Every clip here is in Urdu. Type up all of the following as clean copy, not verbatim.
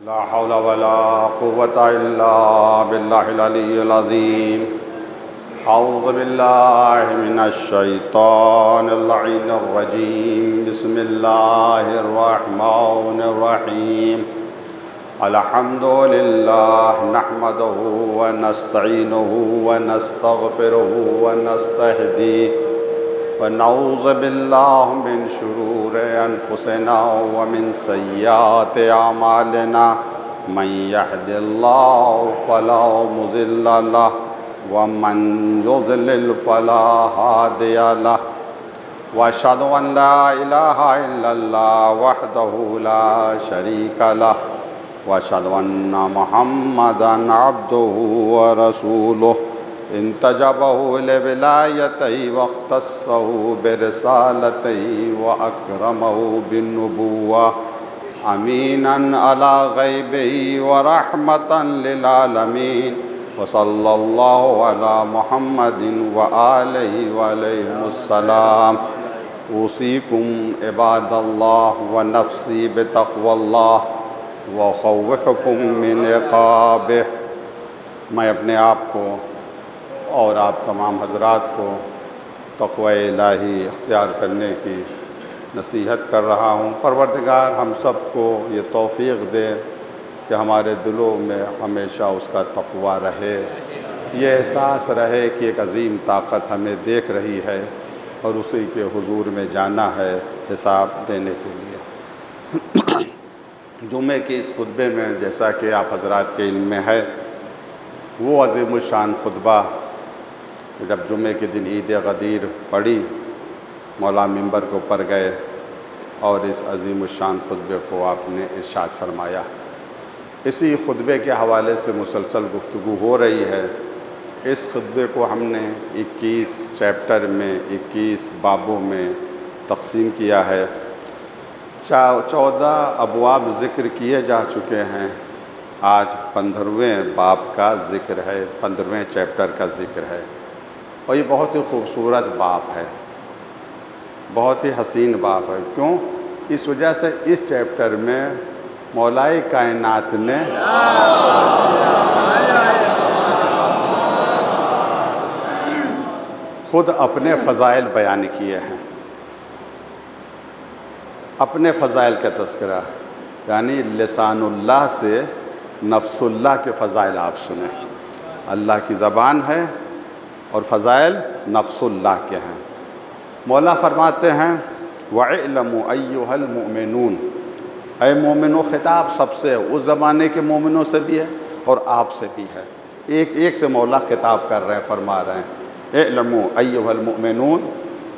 لا حول ولا قوة إلا بالله العلي العظيم. أعوذ بالله من الشيطان اللعين الرجيم. بسم الله الرحمن الرحيم. الحمد لله نحمده ونستعينه ونستغفره ونستهديه ونعوذ بالله من شرور أنفسنا ومن سيئات أعمالنا. من يهد الله فلا مضل له ومن يضلل فلا هادي له. وأشهد أن لا إله إلا الله وحده لا شريك له وأشهد أن محمدًا عبده ورسوله انتجبه لولايته واختصه برسالته وأكرمه بالنبوة أمينًا على غيبه ورحمة للعالمين. وصلى الله على محمد وآله وعليهم السلام. أوصيكم عباد الله ونفسي بتقوى الله وأخوفكم من عقابه. میں اپنے آپ کو اور آپ تمام حضرات کو تقوی الہی اختیار کرنے کی نصیحت کر رہا ہوں. پروردگار ہم سب کو یہ توفیق دے کہ ہمارے دلوں میں ہمیشہ اس کا تقوی رہے، یہ احساس رہے کہ ایک عظیم طاقت ہمیں دیکھ رہی ہے اور اسی کے حضور میں جانا ہے حساب دینے کے لیے. جمعے کے اس خطبے میں جیسا کہ آپ حضرات کے علم میں ہے، وہ عظیم الشان خطبہ جب جمعے کے دن عید غدیر پڑھی، مولا ممبر کے اوپر گئے اور اس عظیم الشان خطبے کو آپ نے ارشاد فرمایا. اسی خطبے کے حوالے سے مسلسل گفتگو ہو رہی ہے. اس خطبے کو ہم نے 21 چیپٹر میں 21 بابوں میں تقسیم کیا ہے. 14 ابواب ذکر کیے جا چکے ہیں. آج 15ویں باب کا ذکر ہے، 15ویں چیپٹر کا ذکر ہے، اور یہ بہت ہی خوبصورت باب ہے، بہت ہی حسین باب ہے. کیوں؟ اس وجہ سے اس چیپٹر میں مولائے کائنات نے خود اپنے فضائل بیان کیے ہیں. اپنے فضائل کا تذکرہ، یعنی لسان اللہ سے نفس اللہ کے فضائل آپ سنیں. اللہ کی زبان ہے اور فضائل نفس اللہ کے ہیں. مولا فرماتے ہیں وَاعْلَمُوا أَيُّهَا الْمُؤْمِنُونَ، اے مومنو، خطاب سب سے، اس زمانے کے مومنوں سے بھی ہے اور آپ سے بھی ہے. ایک سے مولا خطاب کر رہے ہیں، فرما رہے ہیں اعلموا أيُّهَا الْمُؤْمِنُونَ،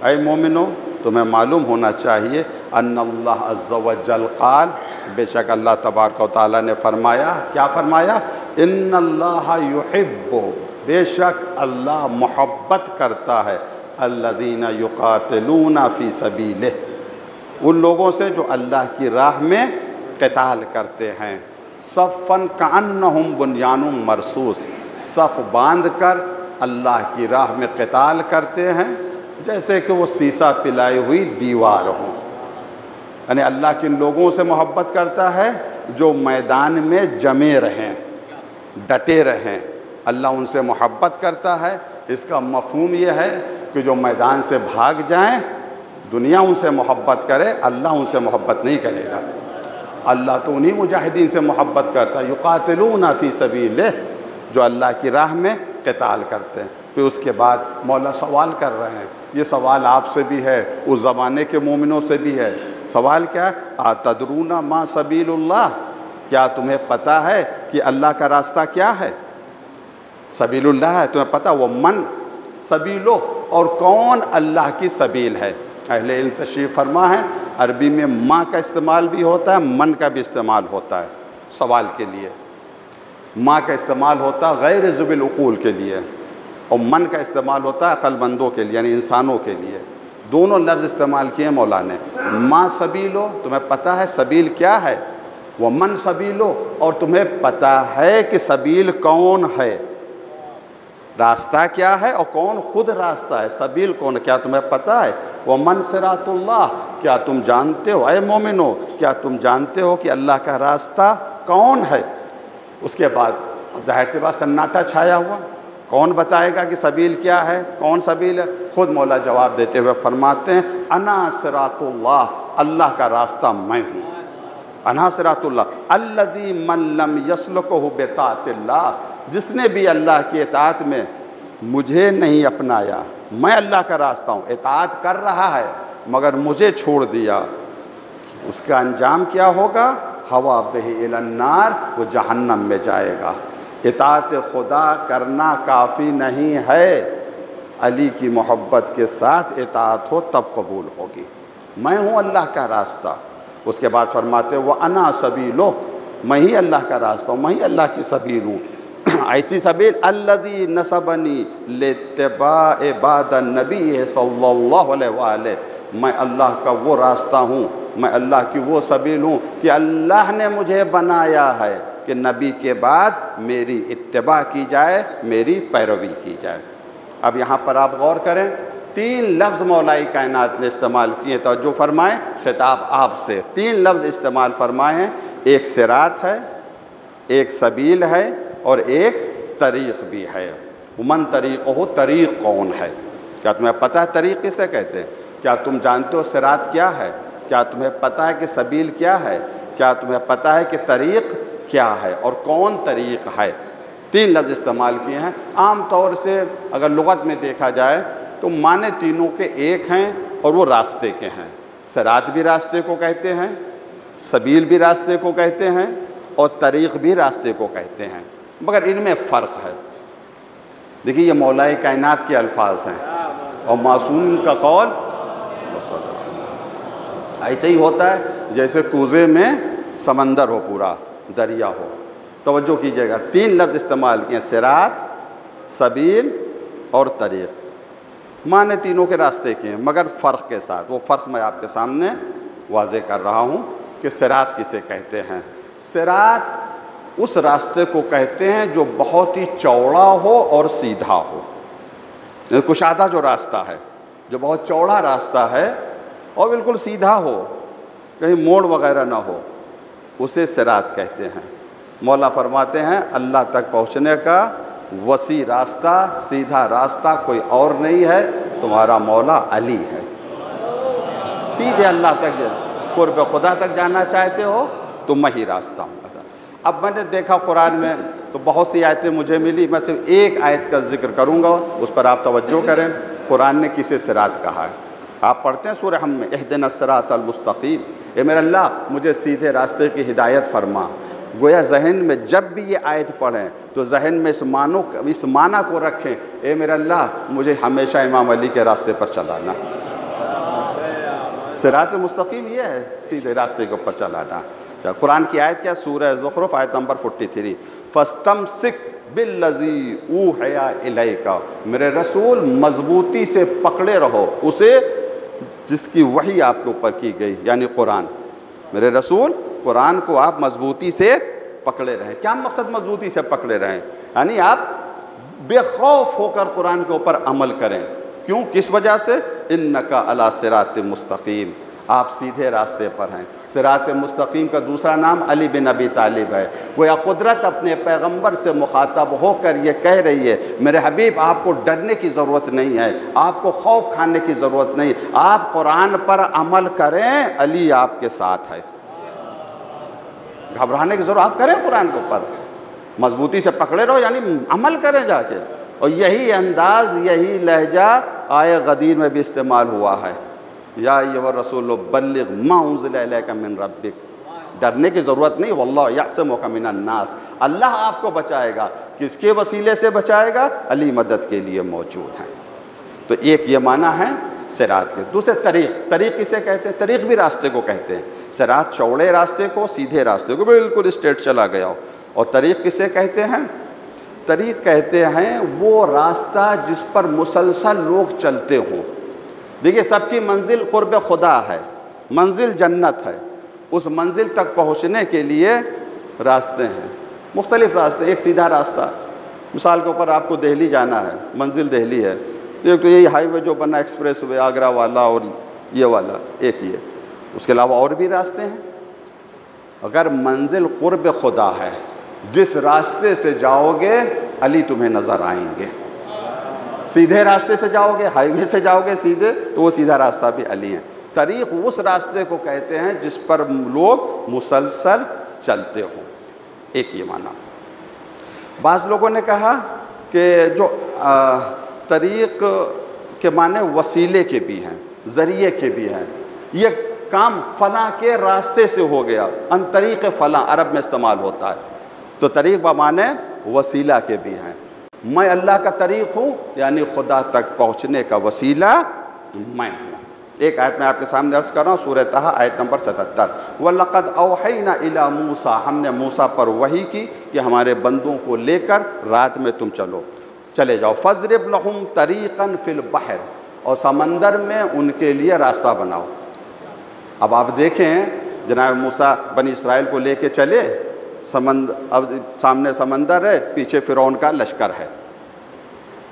اے مومنو تمہیں معلوم ہونا چاہیے ان اللہ عز و جل قال، بے شک اللہ تبارک و تعالیٰ نے فرمایا. کیا فرمایا؟ ان اللہ یحب، بے شک اللہ محبت کرتا ہے الذین یقاتلون فی سبیلہ، ان لوگوں سے جو اللہ کی راہ میں قتال کرتے ہیں. صفاً کأنہم بنیان مرصوص، صف باندھ کر اللہ کی راہ میں قتال کرتے ہیں جیسے کہ وہ سیسا پلائی ہوئی دیوار ہوں. یعنی اللہ کن لوگوں سے محبت کرتا ہے؟ جو میدان میں جمے رہیں، ڈٹے رہیں، اللہ ان سے محبت کرتا ہے. اس کا مفہوم یہ ہے کہ جو میدان سے بھاگ جائیں، دنیا ان سے محبت کرے، اللہ ان سے محبت نہیں کرے گا. اللہ تو انہی مجاہدین سے محبت کرتا ہے، یقاتلون فی سبیلہ، جو اللہ کی راہ میں قتال کرتے ہیں. پھر اس کے بعد مولا سوال کر رہے ہیں. یہ سوال آپ سے بھی ہے، اس زمانے کے مومنوں سے بھی ہے. سوال کیا ہے؟ اتدرون ما سبیل اللہ، کیا تمہیں پتہ ہے کہ اللہ کا راستہ کیا ہے؟ سبیل اللہ ہے، تمہیں پتہ؟ وہ من سبیلو، اور کون اللہ کی سبیل ہے؟ اہل علم تشریف فرما ہے عربی میں ما کا استعمال بھی ہوتا ہے، من کا بھی استعمال ہوتا ہے سوال کے لیے. ما کا استعمال ہوتا ہے غیر ذوی العقول کے لیے، اور من کا استعمال ہوتا ہے عقل مندوں کے لیے، یعنی انسانوں کے لیے. دونوں لفظ استعمال کیے مولا نے. ما سبیلو، تمہیں پتہ ہے سبیل کیا ہے؟ وہ من سبیلو، اور تمہیں پتہ ہے کہ سبیل کون ہے، راستہ کیا ہے اور کون خود راستہ ہے. سبیل کون ہے کیا تمہیں پتہ ہے؟ وَمَنْ صِرَاطُ اللَّهِ، کیا تم جانتے ہو اے مومنو، کیا تم جانتے ہو کہ اللہ کا راستہ کون ہے؟ اس کے بعد اب ظاہر سی بات سناٹا چھایا ہوا، کون بتائے گا کہ سبیل کیا ہے، کون سبیل ہے؟ خود مولا جواب دیتے ہوئے فرماتے ہیں انا صراط اللہ، اللہ کا راستہ میں ہوں، انا صراط اللہ الذی من لم یسلکہ بطاعت اللہ، جس نے بھی اللہ کی اطاعت میں مجھے نہیں اپنایا، میں اللہ کا راستہ ہوں، اطاعت کر رہا ہے مگر مجھے چھوڑ دیا، اس کا انجام کیا ہوگا؟ ہوا بہ الی النار، وہ جہنم میں جائے گا۔ اطاعت خدا کرنا کافی نہیں ہے، علی کی محبت کے ساتھ اطاعت ہو تب قبول ہوگی۔ میں ہوں اللہ کا راستہ۔ اس کے بعد فرماتے وہ انا سبیلو، میں ہی اللہ کا راستہ ہوں، میں ہی اللہ کی سبیل ہوں۔ ایسی سبیل الذی نسبنی لاتباع بعد النبی صلی اللہ علیہ وآلہ، میں اللہ کا وہ راستہ ہوں، میں اللہ کی وہ سبیل ہوں کہ اللہ نے مجھے بنایا ہے کہ نبی کے بعد میری اتباع کی جائے، میری پیروی کی جائے۔ اب یہاں پر آپ غور کریں، 3 لفظ مولا کائنات نے استعمال کیے، توجہ فرمائیں، خطاب آپ سے 3 لفظ استعمال فرمائے ہیں، ایک صراط ہے، ایک سبیل ہے، اور ایک طریق بھی ہے۔ من طریقہ، طریق کون ہے؟ کیا تمہیں پتہ ہے طریق کسے کہتے ہیں؟ کیا تم جانتے ہو صراط کیا ہے؟ کیا تمہیں پتہ ہے کہ سبیل کیا ہے؟ کیا تمہیں پتہ ہے کہ طریق کیا ہے اور کون طریق ہے؟ 3 لفظ استعمال کیے ہیں۔ عام طور سے اگر لغت میں دیکھا جائے تو معنی تینوں کے ایک ہیں اور وہ راستے کے ہیں۔ صراط بھی راستے کو کہتے ہیں، سبیل بھی راستے کو کہتے ہیں، اور طریق بھی راستے کو کہتے ہیں، مگر ان میں فرق ہے۔ دیکھیے یہ مولا کائنات کے الفاظ ہیں اور معصوم کا قول ایسے ہی ہوتا ہے جیسے کوزے میں سمندر ہو، پورا دریا ہو۔ توجہ کیجئے گا، 3 لفظ استعمال کیے، صراط، سبیل اور طریق، معنی تینوں کے راستے کے ہیں مگر فرق کے ساتھ۔ وہ فرق میں آپ کے سامنے واضح کر رہا ہوں کہ صراط کسے کہتے ہیں۔ صراط اس راستے کو کہتے ہیں جو بہت ہی چوڑا ہو اور سیدھا ہو، کشادہ جو راستہ ہے، جو بہت چوڑا راستہ ہے اور بالکل سیدھا ہو، کہیں موڑ وغیرہ نہ ہو، اسے صراط کہتے ہیں۔ مولا فرماتے ہیں اللہ تک پہنچنے کا وسیع راستہ، سیدھا راستہ کوئی اور نہیں ہے، تمہارا مولا علی ہے۔ سیدھے اللہ تک، قرب خدا تک جانا چاہتے ہو تو میں ہی راستہ ہوں۔ اب میں نے دیکھا قرآن میں تو بہت سی آیتیں مجھے ملی، میں صرف ایک آیت کا ذکر کروں گا، اس پر آپ توجہ کریں۔ قرآن نے کسے صراط کہا ہے؟ آپ پڑھتے ہیں سورہ حم میں، اہدنا الصراط المستقیم، اے میرے اللہ مجھے سیدھے راستے کی ہدایت فرما۔ گویا ذہن میں جب بھی یہ آیت پڑھیں تو ذہن میں اس معنی کو رکھیں، اے میرے اللہ مجھے ہمیشہ امام علی کے راستے پر چلانا۔ صراط مستقیم یہ ہے، سیدھے راستے کے اوپر چلانا۔ قرآن کی آیت کیا؟ سورہ زخرف آیت نمبر 43، فَاسْتَمْسِكْ بِالَّذِي أُوحِيَ إِلَيْكَ، میرے رسول مضبوطی سے پکڑے رہو اسے جس کی وحی آپ کے اوپر کی گئی، یعنی قرآن۔ میرے رسول قرآن کو آپ مضبوطی سے پکڑے رہیں۔ کیا مقصد مضبوطی سے پکڑے رہیں؟ یعنی آپ بے خوف ہو کر قرآن کے اوپر عمل کریں۔ کیوں؟ کس وجہ سے؟ اِنَّكَ عَلَىٰ صِرَاطٍ مستقیم، آپ سیدھے راستے پر ہیں۔ صراط مستقیم کا دوسرا نام علی بن ابی طالب ہے۔ گویا قدرت اپنے پیغمبر سے مخاطب ہو کر یہ کہہ رہی ہے، میرے حبیب آپ کو ڈرنے کی ضرورت نہیں ہے، آپ کو خوف کھانے کی ضرورت نہیں، آپ قرآن پر عمل کریں، علی آپ کے ساتھ ہے۔ گھبرانے کی ضرورت، آپ کریں قرآن کے اوپر مضبوطی سے پکڑے رہو، یعنی عمل کریں جا کے۔ اور یہی انداز، یہی لہجہ آئے غدیر میں بھی استعمال ہوا ہے، یا ایھا الرسول بلغ ما انزل الیک من ربک، ڈرنے کی ضرورت نہیں، واللہ یعصمک من الناس، اللہ آپ کو بچائے گا۔ کس کے وسیلے سے بچائے گا؟ علی مدد کے لیے موجود ہیں۔ تو ایک یہ معنی ہے صراط کے۔ دوسرے طریق کسے کہتے ہیں؟ طریق بھی راستے کو کہتے ہیں۔ صراط چوڑے راستے کو، سیدھے راستے کو، بالکل اسٹریٹ چلا گیا ہو۔ اور طریق کسے کہتے ہیں؟ طریق کہتے ہیں وہ راستہ جس پر مسلسل لوگ چلتے ہوں۔ دیکھیے سب کی منزل قرب خدا ہے، منزل جنت ہے، اس منزل تک پہنچنے کے لیے راستے ہیں، مختلف راستے۔ ایک سیدھا راستہ، مثال کے اوپر آپ کو دہلی جانا ہے، منزل دہلی ہے، تو ایک تو یہی ہائی وے جو بنا ایکسپریس وے آگرہ والا اور یہ والا، ایک ہی ہے۔ اس کے علاوہ اور بھی راستے ہیں، اگر منزل قرب خدا ہے، جس راستے سے جاؤ گے علی تمہیں نظر آئیں گے. سیدھے راستے سے جاؤ گے، ہائی وے سے جاؤ گے سیدھے، تو وہ سیدھا راستہ بھی علی ہیں. طریق اس راستے کو کہتے ہیں جس پر لوگ مسلسل چلتے ہوں. ایک یہ معنی. بعض لوگوں نے کہا کہ جو طریق کے معنی وسیلے کے بھی ہیں، ذریعے کے بھی ہیں. یہ کام فلاں کے راستے سے ہو گیا، ان طریق فلاں عرب میں استعمال ہوتا ہے. تو طریق بمعنی وسیلہ کے بھی ہیں. میں اللہ کا طریق ہوں، یعنی خدا تک پہنچنے کا وسیلہ میں ہوں. ایک آیت میں آپ کے سامنے عرض کر رہا ہوں، سورہ طٰہٰ آیت نمبر 77. وَلَقَدْ أَوْحَيْنَا إِلَىٰ مُوسَىٰ، ہم نے موسیٰ پر وحی کی کہ ہمارے بندوں کو لے کر رات میں تم چلے جاؤ. فَاضْرِبْ لَهُمْ طَرِيقًا فِي الْبَحْرِ، اور سمندر میں ان کے لیے راستہ بناؤ. اب آپ دیکھیں جناب موسیٰ بنی اسرائیل کو لے کے چلے، اب سامنے سمندر ہے، پیچھے فرعون کا لشکر ہے.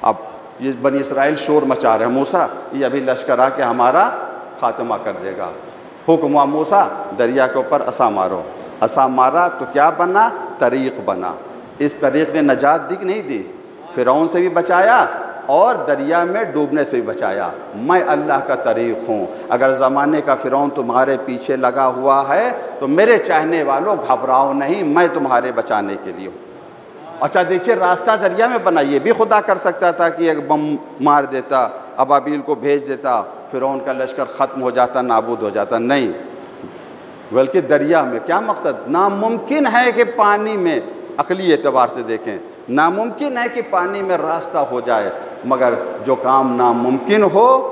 اب یہ بنی اسرائیل شور مچا رہے ہیں، موسیٰ یہ ابھی لشکر آ کے ہمارا خاتمہ کر دے گا. حکم ہوا موسیٰ دریا کے اوپر عصا مارو. عصا مارا تو کیا بنا؟ طریق بنا. اس طریق نے نجات دی کہ نہیں دی؟ فرعون سے بھی بچایا اور دریا میں ڈوبنے سے بھی بچایا. میں اللہ کا طریق ہوں. اگر زمانے کا فرعون تمہارے پیچھے لگا ہوا ہے تو میرے چاہنے والوں گھبراؤ نہیں، میں تمہارے بچانے کے لیے ہوں. اچھا دیکھیے راستہ دریا میں بنا، یہ بھی خدا کر سکتا تھا کہ ایک بم مار دیتا، ابابیل کو بھیج دیتا، فرعون کا لشکر ختم ہو جاتا، نابود ہو جاتا. نہیں، بلکہ دریا میں. کیا مقصد؟ ناممکن ہے کہ پانی میں، عقلی اعتبار سے دیکھیں، ناممکن ہے کہ پانی میں راستہ ہو جائے، مگر جو کام ناممکن ہو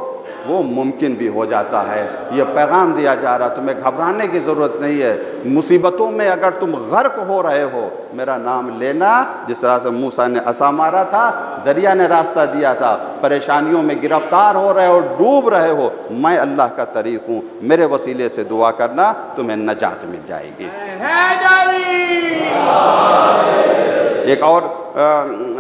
وہ ممکن بھی ہو جاتا ہے. یہ پیغام دیا جا رہا، تمہیں گھبرانے کی ضرورت نہیں ہے. مصیبتوں میں اگر تم غرق ہو رہے ہو، میرا نام لینا. جس طرح سے موسیٰ نے عصا مارا تھا، دریا نے راستہ دیا تھا. پریشانیوں میں گرفتار ہو رہے ہو، ڈوب رہے ہو، میں اللہ کا طریق ہوں، میرے وسیلے سے دعا کرنا، تمہیں نجات مل جائے گی. ایک اور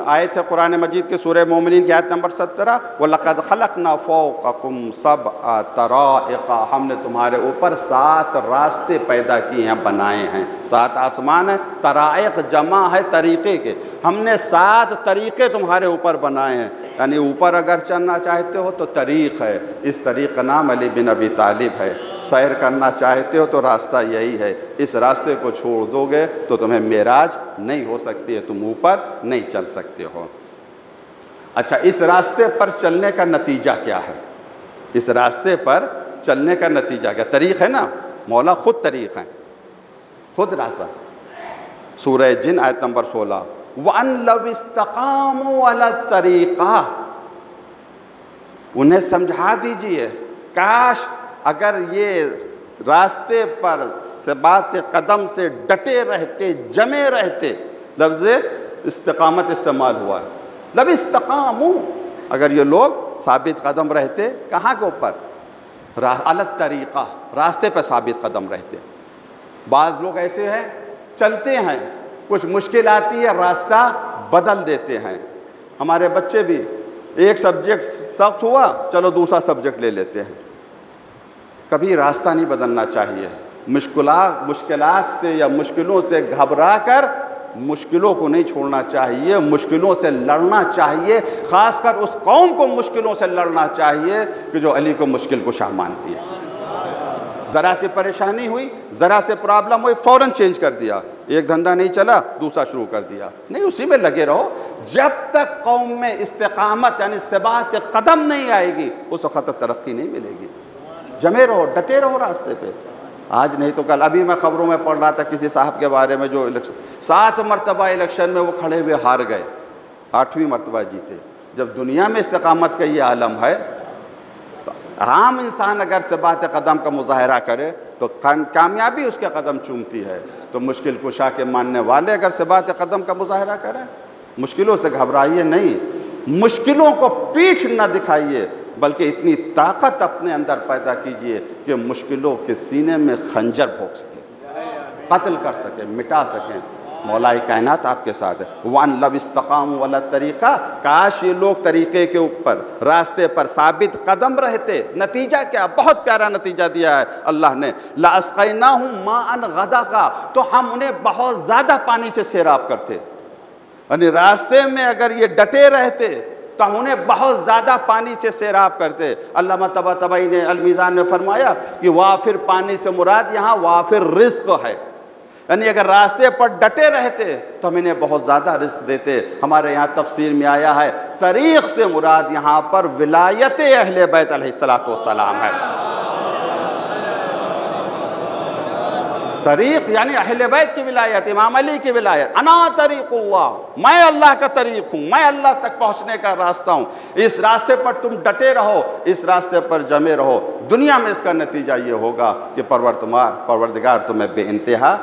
آیت ہے قرآن مجید کے سورہ مومنین کی آیت نمبر 17. وَلَقَدْ خَلَقْنَا فَوْقَكُمْ سَبْعَ طَرَائِقَ، ہم نے تمہارے اوپر 7 راستے پیدا کیے ہیں، بنائے ہیں. 7 آسمان ہیں. طرائق جمع ہے طریقے کے. ہم نے 7 طریقے تمہارے اوپر بنائے ہیں. یعنی اوپر اگر چلنا چاہتے ہو تو طریق ہے. اس طریق کا نام علی بن ابی طالب ہے. سیر کرنا چاہتے ہو تو راستہ یہی ہے. اس راستے کو چھوڑ دو گے تو تمہیں معراج نہیں ہو سکتی ہے، تم اوپر نہیں چل سکتے ہو. اچھا، اس راستے پر چلنے کا نتیجہ کیا ہے؟ اس راستے پر چلنے کا نتیجہ کیا؟ طریق ہے نا، مولا خود طریق ہے، خود راستہ. سورہ جن آیت نمبر 16. وَأَن لَوْ اسْتَقَامُوا عَلَى الطَّرِيقَةِ، انہیں سمجھا دیجئے، کاش اگر یہ راستے پر ثبات قدم سے ڈٹے رہتے، جمے رہتے. لفظ استقامت استعمال ہوا ہے. لَوْ اسْتَقَامُوا، اگر یہ لوگ ثابت قدم رہتے، کہاں کے اوپر؟ عَلَى الطَّرِيقَةِ، راستے پہ ثابت قدم رہتے. بعض لوگ ایسے ہیں، چلتے ہیں، کچھ مشکل آتی ہے، راستہ بدل دیتے ہیں. ہمارے بچے بھی، ایک سبجیکٹ سخت ہوا، چلو دوسرا سبجیکٹ لے لیتے ہیں. کبھی راستہ نہیں بدلنا چاہیے. مشکلات سے یا مشکلوں سے گھبرا کر مشکلوں کو نہیں چھوڑنا چاہیے، مشکلوں سے لڑنا چاہیے. خاص کر اس قوم کو مشکلوں سے لڑنا چاہیے کہ جو علی کو مشکل کشا مانتی ہے. ذرا سی پریشانی ہوئی، ذرا سے پرابلم ہوئی، فوراً چینج کر دیا. ایک دھندا نہیں چلا، دوسرا شروع کر دیا. نہیں، اسی میں لگے رہو. جب تک قوم میں استقامت یعنی ثبات قدم نہیں آئے گی، اس وقت ترقی نہیں ملے گی. جمے رہو، ڈٹے رہو راستے پہ. آج نہیں تو کل. ابھی میں خبروں میں پڑھ رہا تھا کسی صاحب کے بارے میں جو 7 مرتبہ الیکشن میں وہ کھڑے ہوئے ہار گئے، 8ویں مرتبہ جیتے. جب دنیا میں استقامت کا یہ عالم ہے تو عام انسان اگر ثبات قدم کا مظاہرہ کرے تو کامیابی اس کے قدم چومتی ہے. تو مشکل کشا کے ماننے والے اگر ثبات قدم کا مظاہرہ کریں، مشکلوں سے گھبرائیے نہیں، مشکلوں کو پیٹھ نہ دکھائیے، بلکہ اتنی طاقت اپنے اندر پیدا کیجئے کہ مشکلوں کے سینے میں خنجر بھونک سکے، قتل کر سکیں، مٹا سکیں. مولا کائنات آپ کے ساتھ ہے۔ وَأَن لَوْ اسْتَقَامُوا عَلَى الطَّرِيقَةِ، کاش یہ لوگ طریقے کے اوپر راستے پر ثابت قدم رہتے۔ نتیجہ کیا؟ بہت پیارا نتیجہ دیا ہے اللہ نے، لَأَسْقَيْنَاهُمْ مَاءً غَدَقًا، تو ہم انہیں بہت زیادہ پانی سے سیراب کرتے۔ یعنی راستے میں اگر یہ ڈٹے رہتے تو ہم انہیں بہت زیادہ پانی سے سیراب کرتے۔ علامہ طباطبائی نے المیزان میں فرمایا کہ وافر پانی سے مراد یہاں وافر رزق ہے، یعنی اگر راستے پر ڈٹے رہتے تو ہم انہیں بہت زیادہ رزق دیتے۔ ہمارے یہاں تفسیر میں آیا ہے طریق سے مراد یہاں پر ولایت اہل بیت علیہ السلام ہے۔ طریق یعنی اہل بیت کی ولایت، امام علی کی ولایت۔ انا طریق اللہ، میں اللہ کا طریق ہوں، میں اللہ تک پہنچنے کا راستہ ہوں۔ اس راستے پر تم ڈٹے رہو، اس راستے پر جمے رہو۔ دنیا میں اس کا نتیجہ یہ ہوگا کہ پروردگار تمہیں بے انتہا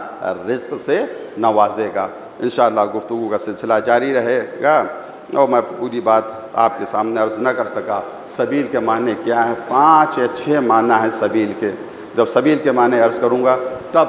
رزق سے نوازے گا۔ انشاءاللہ گفتگو کا سلسلہ جاری رہے گا، اور میں پوری بات آپ کے سامنے عرض نہ کر سکا۔ سبیل کے معنی کیا ہے؟ 5 یا 6 معنی ہیں سبیل کے۔ جب سبیل کے معنی عرض کروں گا تب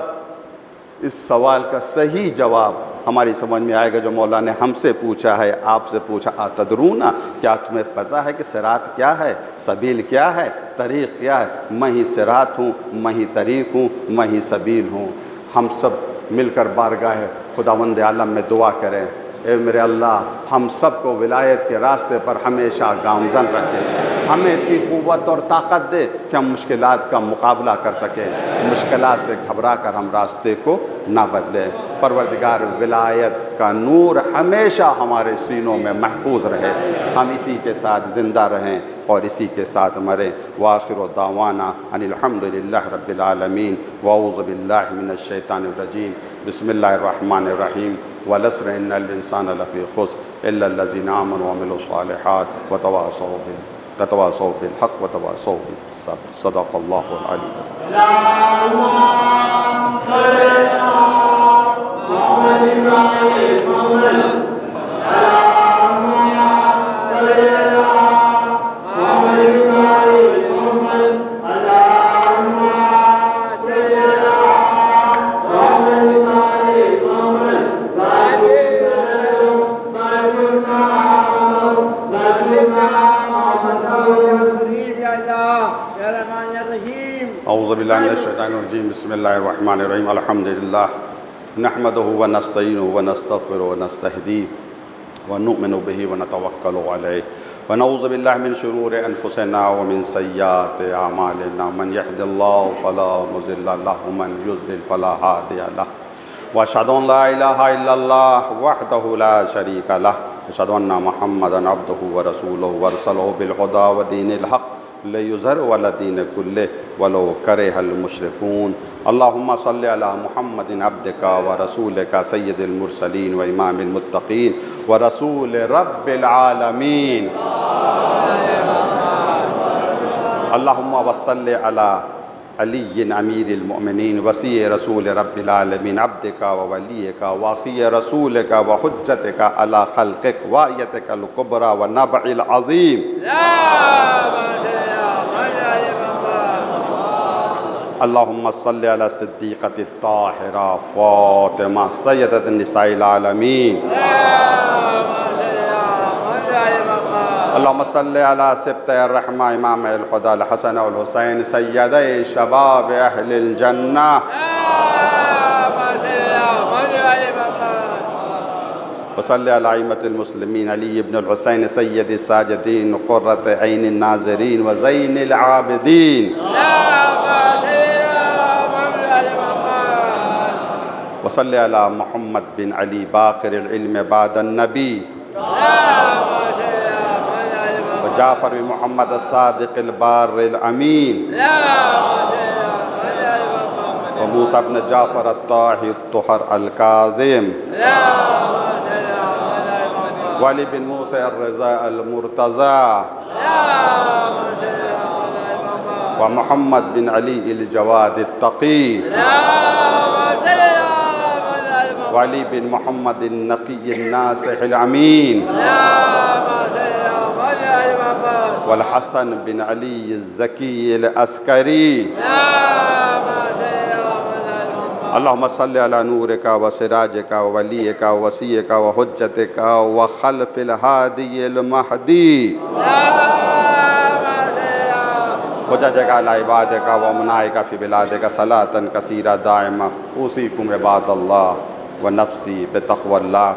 اس سوال کا صحیح جواب ہماری سمجھ میں آئے گا جو مولا نے ہم سے پوچھا ہے، آپ سے پوچھا، اتدرون، کیا تمہیں پتہ ہے کہ صراط کیا ہے، سبیل کیا ہے، طریق کیا ہے؟ میں ہی صراط ہوں، میں ہی طریق ہوں، میں ہی سبیل ہوں۔ ہم سب مل کر بارگاہ خداوند عالم میں دعا کریں، اے میرے اللہ ہم سب کو ولایت کے راستے پر ہمیشہ گامزن رکھے، ہمیں اتنی قوت اور طاقت دے کہ ہم مشکلات کا مقابلہ کر سکیں، مشکلات سے گھبرا کر ہم راستے کو نہ بدلیں۔ پروردگار ولایت کا نور ہمیشہ ہمارے سینوں میں محفوظ رہے، ہم اسی کے ساتھ زندہ رہیں اور اسی کے ساتھ مریں۔ وآخر دعوانا ان الحمد للہ رب العالمین، واعوذ باللہ من الشیطان الرجیم، بسم اللہ الرحمن الرحیم، والعصر ان الانسان لفی خسر الا الذین آمنوا وعملوا الصالحات وتواصوا بالحق وتواصوا بالصبر، صدق اللہ العلی اعوذ باللہ من الشیطان الرجیم، بسم اللہ الرحمن الرحیم، الحمدللہ نحمدہ ونستعینہ ونستغفرہ ونستہدیہ ونؤمن بہ ونتوکل علیہ ونعوذ باللہ من شرور انفسنا ومن سیئات اعمالنا، من یہد اللہ فلا مضل لہ ومن یضلل فلا ہادی لہ، واشہد ان لا الہ الا اللہ وحدہ لا شریک لہ، اشہد ان محمدا عبدہ ورسولہ ارسلہ بالہدی ودین الحق لِيُظْهِرَهُ عَلَى الدِّينِ كُلِّهِ وَلَوْ كَرِهَ الْمُشْرِكُونَ۔ اللهم صل على محمد عبدك ورسولك سيد المرسلين وإمام المتقين ورسول رب العالمين، اللهم وصل على علي أمير المؤمنين وصي رسول رب العالمين، عبدك ووليك وأخي رسولك وحجتك على خلقك وآيتك الكبرى والنبع العظيم، اللهم صل على الصديقة الطاهرة فاطمة سيدة النساء العالمين، اللهم صل على سبطي الرحمة إمام الهدى الحسن والحسين سيدي شباب أهل الجنة، وصل على أئمة المسلمين علي بن الحسين سيد الساجدين قرة عين الناظرين وزين العابدين، وصل على محمد بن علي باقر العلم بعد النبي، وجعفر بن محمد الصادق البار الأمين، وموسى بن جعفر الطاهر الطهر الكاظم، وعلي بن موسى الرضا المرتضى، ومحمد بن علي الجواد التقي، وعلي بن محمد النقي الناصح الأمين، والحسن بن علي الزكي العسكري، اللہم صلی علی نورک و سراجک و ولیک و وصیک و حجتک و خلف الہادی المہدی حججک علی عبادک و منائک فی بلادک صلاة کثیرہ دائمہ اوصیکم عباد اللہ و نفسی بتقوی اللہ۔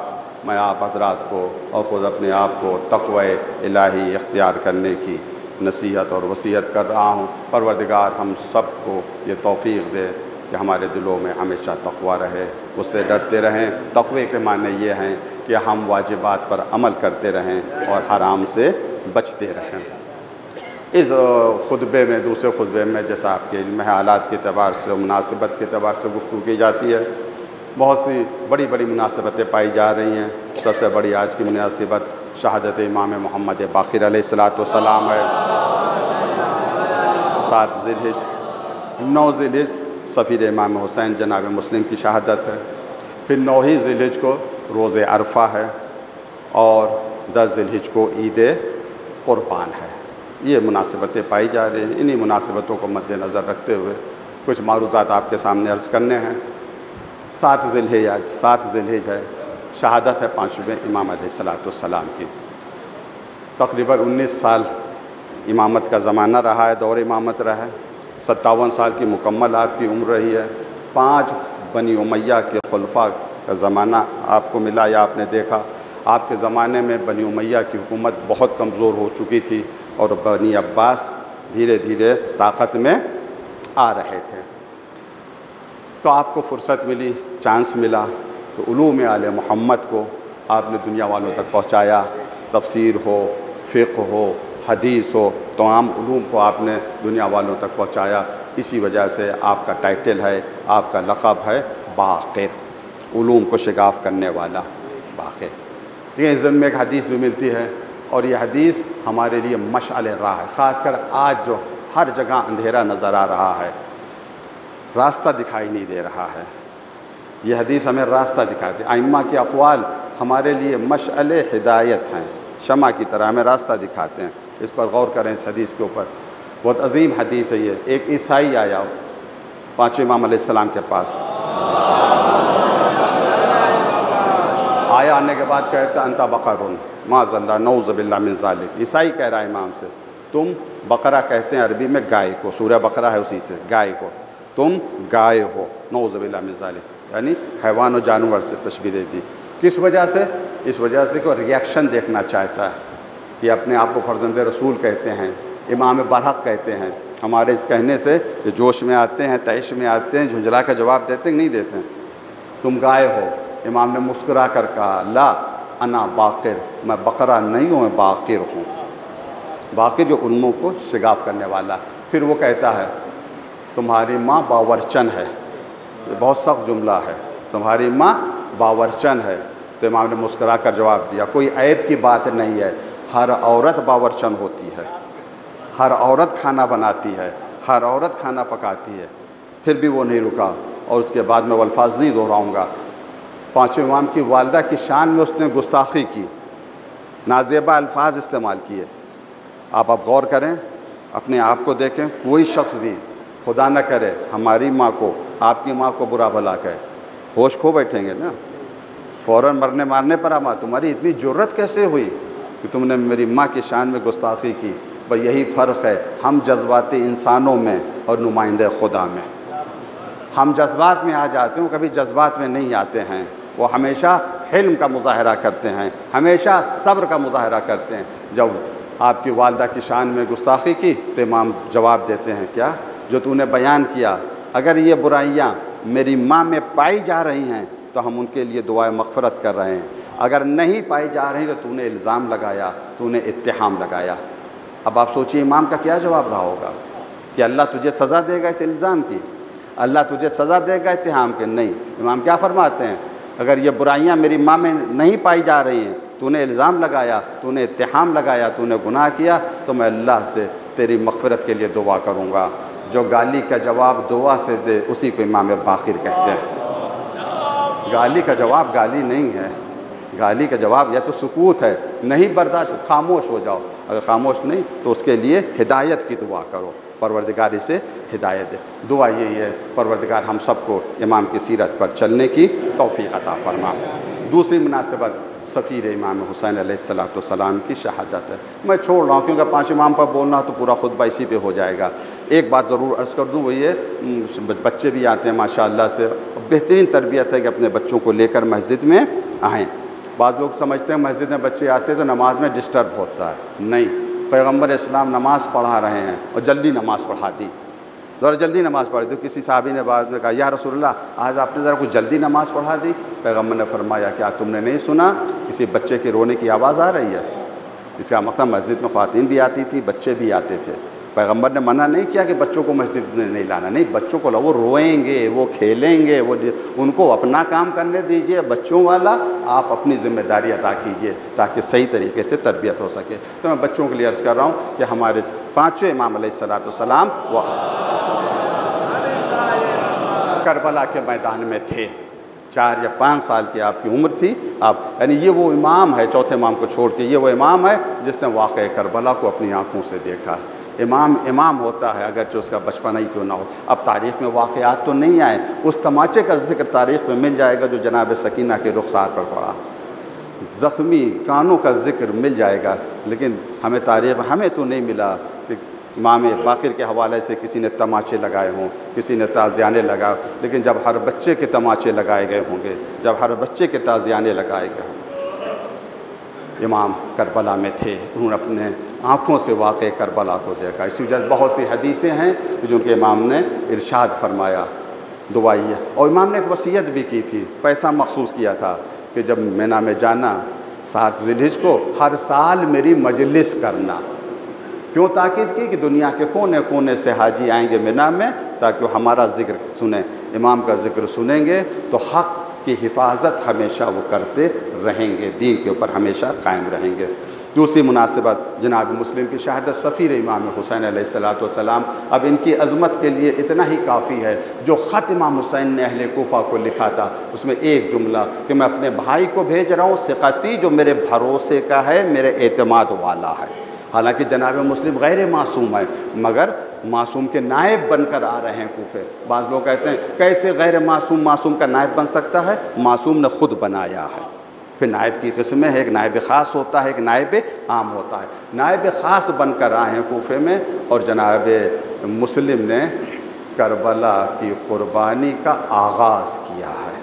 میں آپ حضرات کو اور خود اپنے آپ کو تقوی الہی اختیار کرنے کی نصیحت اور وصیت کر رہا ہوں۔ پروردگار ہم سب کو یہ توفیق دے کہ ہمارے دلوں میں ہمیشہ تقوی رہے، اس سے ڈرتے رہیں۔ تقوی کے معنی یہ ہیں کہ ہم واجبات پر عمل کرتے رہیں اور حرام سے بچتے رہیں۔ اس خطبے میں، دوسرے خطبے میں، جیسا آپ کے علم ہے، حالات کے اعتبار سے، مناسبت کے اعتبار سے گفتگو کی جاتی ہے۔ بہت سی بڑی بڑی مناسبتیں پائی جا رہی ہیں۔ سب سے بڑی آج کی مناسبت شہادت امام محمد باقر علیہ السلام ہے۔ 7 ذی الحجہ، 9 ذی الحجہ سفیر امام حسین جناب مسلم کی شہادت ہے۔ پھر 9 ہی ذی الحجہ کو روز عرفہ ہے، اور 10 ذی الحجہ کو عید قربان ہے۔ یہ مناسبتیں پائی جا رہی ہیں۔ انہی مناسبتوں کو مد نظر رکھتے ہوئے کچھ معروضات آپ کے سامنے عرض کرنے ہیں۔ 7 ذی الحجہ ہے، شہادت ہے 5ویں امام علیہ السلام کی۔ تقریباً 19 سال امامت کا زمانہ رہا ہے، دور امامت رہا ہے۔ 57 سال کی مکمل آپ کی عمر رہی ہے۔ 5 بنی امیہ کے خلفاء کا زمانہ آپ کو ملا یا آپ نے دیکھا۔ آپ کے زمانے میں بنی امیہ کی حکومت بہت کمزور ہو چکی تھی، اور بنی عباس دھیرے دھیرے طاقت میں آ رہے تھے۔ تو آپ کو فرصت ملی، چانس ملا، تو علوم آل محمد کو آپ نے دنیا والوں تک پہنچایا۔ تفسیر ہو، فقہ ہو، حدیث ہو، تمام علوم کو آپ نے دنیا والوں تک پہنچایا۔ اسی وجہ سے آپ کا ٹائٹل ہے، آپ کا لقب ہے باقر، علوم کو شگاف کرنے والا باقر۔ اس ضمن میں ایک حدیث بھی ملتی ہے، اور یہ حدیث ہمارے لیے مشعل راہ ہے، خاص کر آج جو ہر جگہ اندھیرا نظر آ رہا ہے، راستہ دکھائی نہیں دے رہا ہے۔ یہ حدیث ہمیں راستہ دکھاتی ہے۔ ائمہ کے اقوال ہمارے لیے مشعل ہدایت ہیں، شمع کی طرح ہمیں راستہ دکھاتے ہیں۔ اس پر غور کریں، اس حدیث کے اوپر۔ بہت عظیم حدیث ہے یہ۔ ایک عیسائی آیا 5 امام علیہ السلام کے پاس، آیا، آنے کے بعد کہتا انتا بقرن معاذ اللہ نعوذ باللہ من ذالک۔ عیسائی کہہ رہا ہے امام سے، تم بقرہ کہتے ہیں عربی میں گائے کو، سورہ بقرہ ہے اسی سے، گائے کو، تم گائے ہو، نعوذ باللہ من ذالک، یعنی حیوان و جانور سے تشبیہ دے دی۔ کس وجہ سے؟ اس وجہ سے کہ وہ ریاکشن دیکھنا چاہتا ہے۔ یہ اپنے آپ کو فرزند رسول کہتے ہیں، امام برحق کہتے ہیں۔ ہمارے اس کہنے سے یہ جوش میں آتے ہیں، تیش میں آتے ہیں، جھنجھلا کا جواب دیتے ہیں کہ نہیں دیتے ہیں؟ تم گائے ہو۔ امام نے مسکرا کر کہا، لا انا باقر، میں بقرہ نہیں ہوں، میں باقر ہوں۔ باقر جو علموں کو شگاف کرنے والا۔ پھر وہ کہتا ہے تمہاری ماں باورچن ہے۔ یہ بہت سخت جملہ ہے، تمہاری ماں باورچن ہے۔ تو امام نے مسکرا کر جواب دیا، کوئی عیب کی بات نہیں ہے، ہر عورت باورچن ہوتی ہے، ہر عورت کھانا بناتی ہے، ہر عورت کھانا پکاتی ہے۔ پھر بھی وہ نہیں رکا، اور اس کے بعد میں وہ الفاظ نہیں دہراؤں گا۔ 5 امام کی والدہ کی شان میں اس نے گستاخی کی، نازیبہ الفاظ استعمال کیے۔ آپ اب غور کریں، اپنے آپ کو دیکھیں، کوئی شخص بھی خدا نہ کرے ہماری ماں کو، آپ کی ماں کو برا بھلا کہے، ہوش کھو بیٹھیں گے نا، فوراً مرنے مارنے پر آما، تمہاری اتنی جرت کیسے ہوئی کہ تم نے میری ماں کی شان میں گستاخی کی؟ بھئی یہی فرق ہے ہم جذباتی انسانوں میں اور نمائندہ خدا میں۔ ہم جذبات میں آ جاتے ہیں، کبھی جذبات میں نہیں آتے ہیں۔ وہ ہمیشہ حلم کا مظاہرہ کرتے ہیں، ہمیشہ صبر کا مظاہرہ کرتے ہیں۔ جب آپ کی والدہ کی شان میں گستاخی کی تو امام جواب دیتے ہیں، کیا جو تو نے بیان کیا، اگر یہ برائیاں میری ماں میں پائی جا رہی ہیں تو ہم ان کے لیے دعائے مغفرت کر رہے ہیں، اگر نہیں پائی جا رہی تو نے الزام لگایا، تو نے اتہام لگایا۔ اب آپ سوچیے امام کا کیا جواب رہا ہوگا، کہ اللہ تجھے سزا دے گا اس الزام کی، اللہ تجھے سزا دے گا اتہام کے؟ نہیں، امام کیا فرماتے ہیں، اگر یہ برائیاں میری ماں میں نہیں پائی جا رہی ہیں، تو نے الزام لگایا، تو نے اتہام لگایا، تو نے گناہ کیا، تو میں اللہ سے تیری مغفرت کے لیے دعا کروں گا۔ جو گالی کا جواب دعا سے دے اسی کو امام باقر کہتے ہیں۔ گالی کا جواب گالی نہیں ہے، گالی کا جواب یا تو سکوت ہے، نہیں برداشت، خاموش ہو جاؤ، اگر خاموش نہیں تو اس کے لیے ہدایت کی دعا کرو۔ پروردگار اسے ہدایت دے۔ دعا یہی ہے پروردگار ہم سب کو امام کی سیرت پر چلنے کی توفیق عطا فرما۔ دوسری مناسبت سفیر امام حسین علیہ السلام کی شہادت ہے۔ میں چھوڑ رہا ہوں کیونکہ 5 امام پر بولنا تو پورا خطبہ اسی پہ ہو جائے گا۔ ایک بات ضرور عرض کر دوں، وہ یہ بچے بھی آتے ہیں ماشاءاللہ سے، بہترین تربیت ہے کہ اپنے بچوں کو لے کر مسجد میں آئیں۔ بعض لوگ سمجھتے ہیں مسجد میں بچے آتے ہیں تو نماز میں ڈسٹرب ہوتا ہے، نہیں، پیغمبر اسلام نماز پڑھا رہے ہیں اور جلدی نماز پڑھا دی، ذرا جلدی نماز پڑھ دی۔ کسی صحابی نے بعد میں کہا یا رسول اللہ آج آپ نے ذرا کچھ جلدی نماز پڑھا دی۔ پیغمبر نے فرمایا کیا تم نے نہیں سنا کسی بچے کے رونے کی آواز آ رہی ہے؟ اس کا مطلب مسجد میں خواتین بھی آتی تھی، بچے بھی آتے تھے۔ پیغمبر نے منع نہیں کیا کہ بچوں کو مسجد میں نہیں لانا، نہیں، بچوں کو وہ روئیں گے، وہ کھیلیں گے، وہ ان کو اپنا کام کرنے دیجئے، بچوں والا آپ اپنی ذمہ داری ادا کیجئے تاکہ صحیح طریقے سے تربیت ہو سکے۔ تو میں بچوں کے لیے عرض کر رہا ہوں کہ ہمارے 5 امام علیہ السلام وہ کربلا کے میدان میں تھے، 4 یا 5 سال کی آپ کی عمر تھی آپ، یعنی یہ وہ امام ہے، چوتھے امام کو چھوڑ کے یہ وہ امام ہے جس نے واقعہ کربلا کو اپنی آنکھوں سے دیکھا۔ امام ہوتا ہے اگرچہ اس کا بچپنا ہی کیوں نہ ہو۔ اب تاریخ میں واقعات تو نہیں آئے، اس تماچے کا ذکر تاریخ میں مل جائے گا جو جناب سکینہ کے رخسار پر پڑا، زخمی کانوں کا ذکر مل جائے گا، لیکن ہمیں تاریخ ہمیں تو نہیں ملا کہ امام باقر کے حوالے سے کسی نے تماچے لگائے ہوں، کسی نے تازیانے لگائے، لیکن جب ہر بچے کے تماچے لگائے گئے ہوں گے، جب ہر بچے کے تازیانے لگائے گئے ہوں گے۔ امام کربلا میں تھے، انہوں نے اپنے آنکھوں سے واقع کربلا کو دیکھا۔ اسی وجہ بہت سی حدیثیں ہیں جو کہ امام نے ارشاد فرمایا، دعائیہ، اور امام نے ایک وصیت بھی کی تھی، پیسہ مخصوص کیا تھا کہ جب مینا میں جانا 7 ذی الحجہ کو ہر سال میری مجلس کرنا۔ کیوں تاکید کی کہ دنیا کے کونے کونے سے حاجی آئیں گے مینا میں تاکہ وہ ہمارا ذکر سنیں، امام کا ذکر سنیں گے تو حق کی حفاظت ہمیشہ وہ کرتے رہیں گے، دین کے اوپر ہمیشہ قائم رہیں گے۔ دوسری مناسبت جناب مسلم کی شہادت سفیر امام حسین علیہ السلام۔ اب ان کی عظمت کے لیے اتنا ہی کافی ہے، جو خط امام حسین نے اہل کوفہ کو لکھا تھا اس میں ایک جملہ کہ میں اپنے بھائی کو بھیج رہا ہوں ثقتی، جو میرے بھروسے کا ہے، میرے اعتماد والا ہے۔ حالانکہ جناب مسلم غیر معصوم ہے مگر معصوم کے نائب بن کر آ رہے ہیں کوفے۔ بعض لوگ کہتے ہیں کیسے غیر معصوم کا نائب بن سکتا ہے؟ معصوم نے خود بنایا ہے۔ پھر نائب کی قسمیں ہیں، ایک نائب خاص ہوتا ہے، ایک نائب عام ہوتا ہے۔ نائب خاص بن کر آئے ہیں کوفے میں، اور جناب مسلم نے کربلا کی قربانی کا آغاز کیا ہے،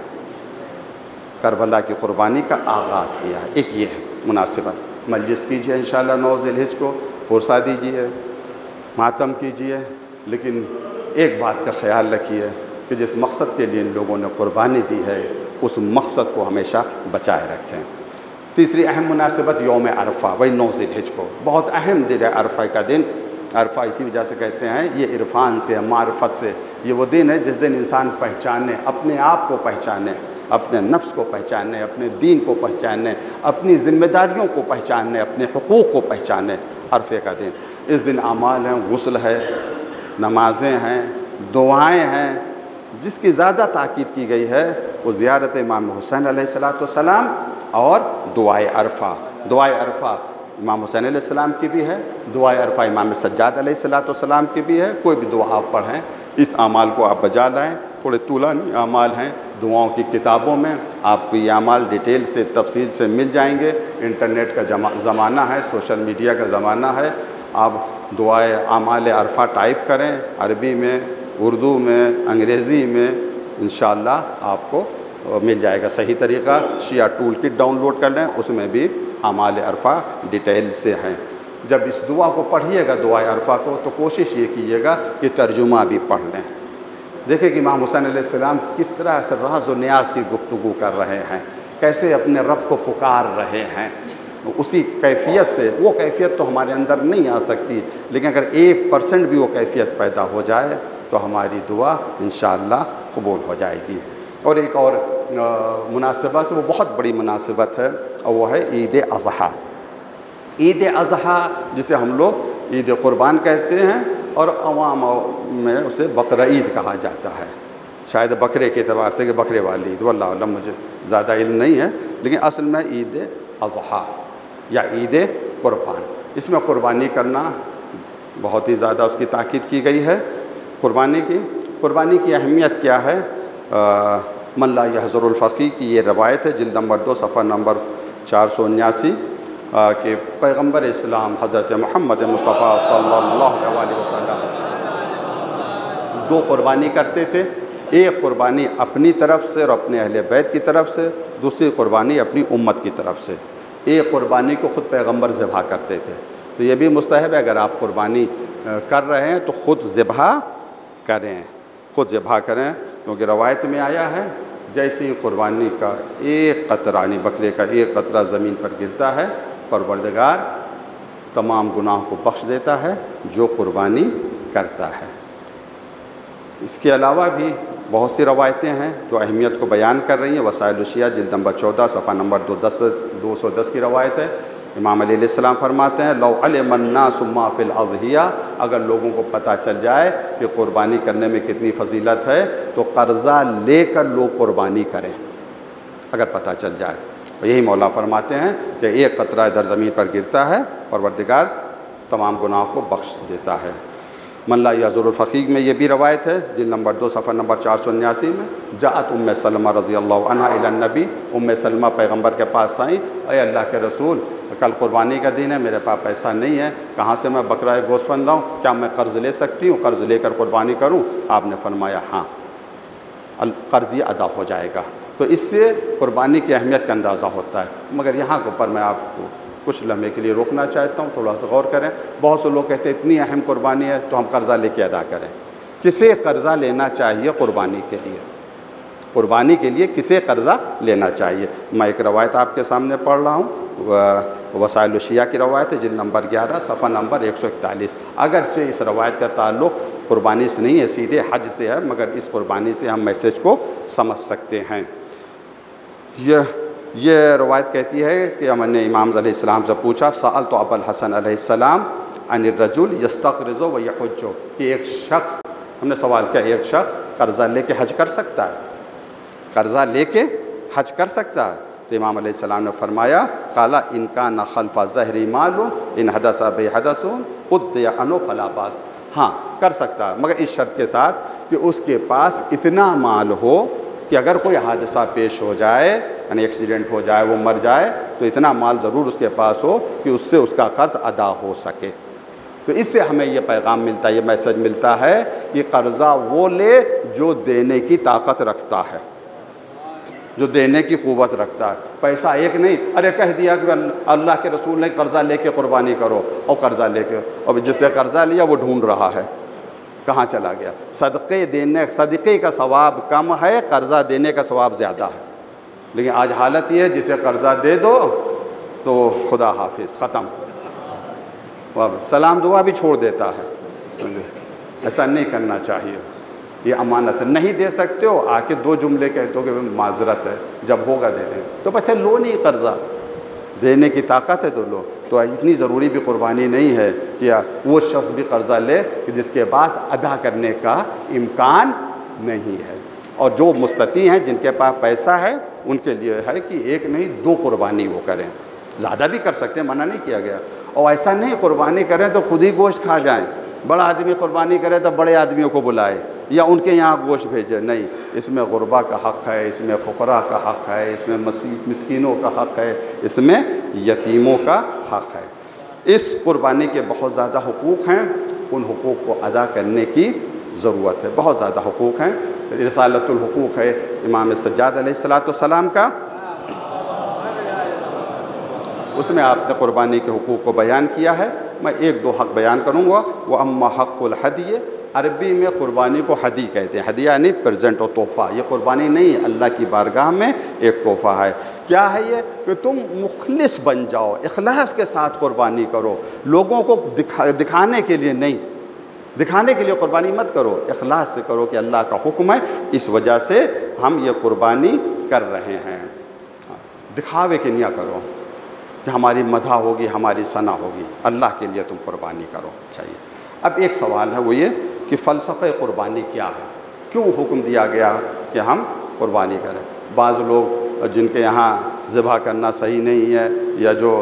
کربلا کی قربانی کا آغاز کیا ہے۔ ایک یہ ہے مناسبت۔ مجلس کیجئے انشاءاللہ 9 ذی الحجہ کو، پرسا دیجئے، ماتم کیجئے، لیکن ایک بات کا خیال رکھیے کہ جس مقصد کے لیے ان لوگوں نے قربانی دی ہے اس مقصد کو ہمیشہ بچائے رکھیں۔ تیسری اہم مناسبت یوم عرفہ، وہی 9 ذی الحجہ کو، بہت اہم دن ہے عرفہ کا دن۔ عرفہ اسی وجہ سے کہتے ہیں یہ عرفان سے، معرفت سے، یہ وہ دن ہے جس دن انسان پہچانے، اپنے آپ کو پہچانے، اپنے نفس کو پہچانے، اپنے دین کو پہچانے، اپنی ذمہ داریوں کو پہچانے، اپنے حقوق کو پہچانے۔ عرفے کا دن، اس دن اعمال ہیں، غسل ہے، نمازیں ہیں، دعائیں ہیں۔ جس کی زیادہ تاکید کی گئی ہے وہ زیارت امام حسین علیہ السلام اور دعائے عرفہ۔ دعائے عرفہ امام حسین علیہ السلام کی بھی ہے، دعائے عرفہ امام سجاد علیہ السلام کی بھی ہے۔ کوئی بھی دعا آپ پڑھیں، اس اعمال کو آپ بجا لائیں۔ تھوڑے طولانی اعمال ہیں، دعاؤں کی کتابوں میں آپ کو یہ اعمال ڈیٹیل سے، تفصیل سے مل جائیں گے۔ انٹرنیٹ کا زمانہ ہے، سوشل میڈیا کا زمانہ ہے، آپ دعائے اعمال عرفہ ٹائپ کریں، عربی میں، اردو میں، انگریزی میں، انشاءاللہ آپ کو مل جائے گا صحیح طریقہ۔ شیعہ ٹول کٹ ڈاؤن لوڈ کر لیں، اس میں بھی اعمال عرفہ ڈیٹیل سے ہیں۔ جب اس دعا کو پڑھیے گا، دعائے عرفہ کو، تو کوشش یہ کیجیے گا کہ ترجمہ بھی پڑھ لیں۔ دیکھیں کہ امام حسین علیہ السلام کس طرح سے راز و نیاز کی گفتگو کر رہے ہیں، کیسے اپنے رب کو پکار رہے ہیں۔ اسی کیفیت سے، وہ کیفیت تو ہمارے اندر نہیں آ سکتی، لیکن اگر 1% بھی وہ کیفیت پیدا ہو جائے تو ہماری دعا انشاءاللہ قبول ہو جائے گی۔ اور ایک اور مناسبت، وہ بہت بڑی مناسبت ہے، اور وہ ہے عید اضحیٰ۔ عید اضحیٰ جسے ہم لوگ عید قربان کہتے ہیں، اور عوام میں اسے بقرہ عید کہا جاتا ہے، شاید بکرے کے اعتبار سے کہ بکرے والی عید، واللہ اعلم، مجھے زیادہ علم نہیں ہے، لیکن اصل میں عید اضحیٰ یا عید قربان، اس میں قربانی کرنا بہت ہی زیادہ اس کی تاکید کی گئی ہے قربانی کی اہمیت کیا ہے؟ من لا یحضر الفقیع کی یہ روایت ہے، جلد نمبر 2 صفحہ نمبر 479 کہ پیغمبر اسلام حضرت محمد مصطفیٰ صلی اللہ علیہ وسلم 2 قربانی کرتے تھے، ایک قربانی اپنی طرف سے اور اپنے اہل بیت کی طرف سے، دوسری قربانی اپنی امت کی طرف سے۔ ایک قربانی کو خود پیغمبر ذبح کرتے تھے، تو یہ بھی مستحب ہے اگر آپ قربانی کر رہے ہیں تو خود ذبح کریں، کیونکہ روایت میں آیا ہے جیسی قربانی کا ایک قطرہ یعنی بکرے کا ایک قطرہ زمین پر گرتا ہے، پروردگار تمام گناہوں کو بخش دیتا ہے جو قربانی کرتا ہے۔ اس کے علاوہ بھی بہت سی روایتیں ہیں جو اہمیت کو بیان کر رہی ہیں۔ وسائل الشیعہ جلد نمبر 14 صفحہ نمبر 210 کی روایت ہے۔ امام علیہ السلام فرماتے ہیں لو علم الناس ما فی الاضحیہ، اگر لوگوں کو پتہ چل جائے کہ قربانی کرنے میں کتنی فضیلت ہے تو قرضہ لے کر لوگ قربانی کریں، اگر پتہ چل جائے۔ یہی مولا فرماتے ہیں کہ ایک قطرہ ادھر زمین پر گرتا ہے، پروردگار تمام گناہوں کو بخش دیتا ہے۔ من لا یحضر الفقیع میں یہ بھی روایت ہے، جلد نمبر 2 صفحہ نمبر 479 میں جاءت ام سلمہ رضی اللہ عنہ الی النبی، ام سلمہ پیغمبر کے پاس آئیں، اے اللہ کے رسول کل قربانی کا دن ہے، میرے پاس پیسہ نہیں ہے، کہاں سے میں بکرہ گوشت بن لاؤں، کیا میں قرض لے سکتی ہوں، قرض لے کر قربانی کروں؟ آپ نے فرمایا ہاں، قرض یہ ادا ہو جائے گا۔ تو اس سے قربانی کی اہمیت کا اندازہ ہوتا ہے۔ مگر یہاں کے اوپر میں آپ کو کچھ لمحے کے لیے روکنا چاہتا ہوں، تھوڑا سا غور کریں۔ بہت سے لوگ کہتے ہیں اتنی اہم قربانی ہے تو ہم قرضہ لے کے ادا کریں۔ کسے قرضہ لینا چاہیے قربانی کے لیے؟ قربانی کے لیے کسے قرضہ لینا چاہیے؟ میں ایک روایت آپ کے سامنے پڑھ رہا ہوں، وسائل الشیعہ کی روایت ہے، جلد نمبر 11 صفحہ نمبر 141۔ اگرچہ اس روایت کا تعلق قربانی سے نہیں ہے، سیدھے حج سے ہے، مگر اس قربانی سے ہم میسج کو سمجھ سکتے ہیں۔ یہ روایت کہتی ہے کہ ہم نے امام علیہ السلام سے پوچھا سألت ابا الحسن علیہ السلام عن الرجل یستقرض ویحج، کہ ایک شخص، ہم نے سوال کیا ایک شخص قرضہ لے کے حج کر سکتا ہے؟ قرضہ لے کے حج کر سکتا ہے؟ تو امام علیہ السلام نے فرمایا قال ان کان خلف ظہری مال ان حدث بہ حدث ادی عنہ فلا باس، ہاں کر سکتا ہے مگر اس شرط کے ساتھ کہ اس کے پاس اتنا مال ہو کہ اگر کوئی حادثہ پیش ہو جائے، یعنی ایکسیڈنٹ ہو جائے، وہ مر جائے، تو اتنا مال ضرور اس کے پاس ہو کہ اس سے اس کا قرض ادا ہو سکے۔ تو اس سے ہمیں یہ پیغام ملتا ہے، یہ میسج ملتا ہے کہ قرضہ وہ لے جو دینے کی طاقت رکھتا ہے، جو دینے کی قوت رکھتا ہے۔ پیسہ ایک نہیں، ارے کہہ دیا کہ اللہ کے رسول نے قرضہ لے کے قربانی کرو، اور قرضہ لے کے، اور جس سے قرضہ لیا وہ ڈھونڈ رہا ہے کہاں چلا گیا۔ صدقے کا ثواب کم ہے، قرضہ دینے کا ثواب زیادہ ہے۔ لیکن آج حالت یہ ہے جسے قرضہ دے دو تو خدا حافظ، ختم، سلام دعا بھی چھوڑ دیتا ہے۔ ایسا نہیں کرنا چاہیے، یہ امانت ہے، نہیں دے سکتے ہو آ کے 2 جملے کہہ دو کہ معذرت ہے، جب ہوگا دے دیں، تو بچے لو نہیں، قرضہ دینے کی طاقت ہے تو لو۔ تو اتنی ضروری بھی قربانی نہیں ہے کہ وہ شخص بھی قرضہ لے کہ جس کے پاس ادا کرنے کا امکان نہیں ہے۔ اور جو مستطیع ہیں، جن کے پاس پیسہ ہے، ان کے لیے ہے کہ ایک نہیں 2 قربانی وہ کریں، زیادہ بھی کر سکتے ہیں، منع نہیں کیا گیا۔ اور ایسا نہیں قربانی کریں تو خود ہی گوشت کھا جائیں، بڑا آدمی قربانی کرے تو بڑے آدمیوں کو بلائے یا ان کے یہاں گوشت بھیجے، نہیں، اس میں غربا کا حق ہے، اس میں فقراء کا حق ہے، اس میں مسکینوں کا حق ہے، اس میں یتیموں کا حق ہے۔ اس قربانی کے بہت زیادہ حقوق ہیں، ان حقوق کو ادا کرنے کی ضرورت ہے، بہت زیادہ حقوق ہیں۔ رسالۃ الحقوق ہے امام سجاد علیہ السلام کا، اس میں آپ نے قربانی کے حقوق کو بیان کیا ہے۔ میں 1-2 حق بیان کروں گا۔ وَأَمَّا حَقُّ الْحَدْيِ، عربی میں قربانی کو ہدی کہتے ہیں، ہدیہ یعنی پریزنٹ اور تحفہ، یہ قربانی نہیں، اللہ کی بارگاہ میں ایک تحفہ ہے۔ کیا ہے یہ؟ کہ تم مخلص بن جاؤ، اخلاص کے ساتھ قربانی کرو، لوگوں کو دکھانے کے لیے نہیں، دکھانے کے لیے قربانی مت کرو، اخلاص سے کرو کہ اللہ کا حکم ہے، اس وجہ سے ہم یہ قربانی کر رہے ہیں۔ دکھاوے کے نیا کرو کہ ہماری مدح ہوگی، ہماری ثنا ہوگی، اللہ کے لیے تم قربانی کرو چاہیے۔ اب ایک سوال ہے، وہ یہ کہ فلسفہ قربانی کیا ہے، کیوں حکم دیا گیا کہ ہم قربانی کریں؟ بعض لوگ جن کے یہاں ذبح کرنا صحیح نہیں ہے، یا جو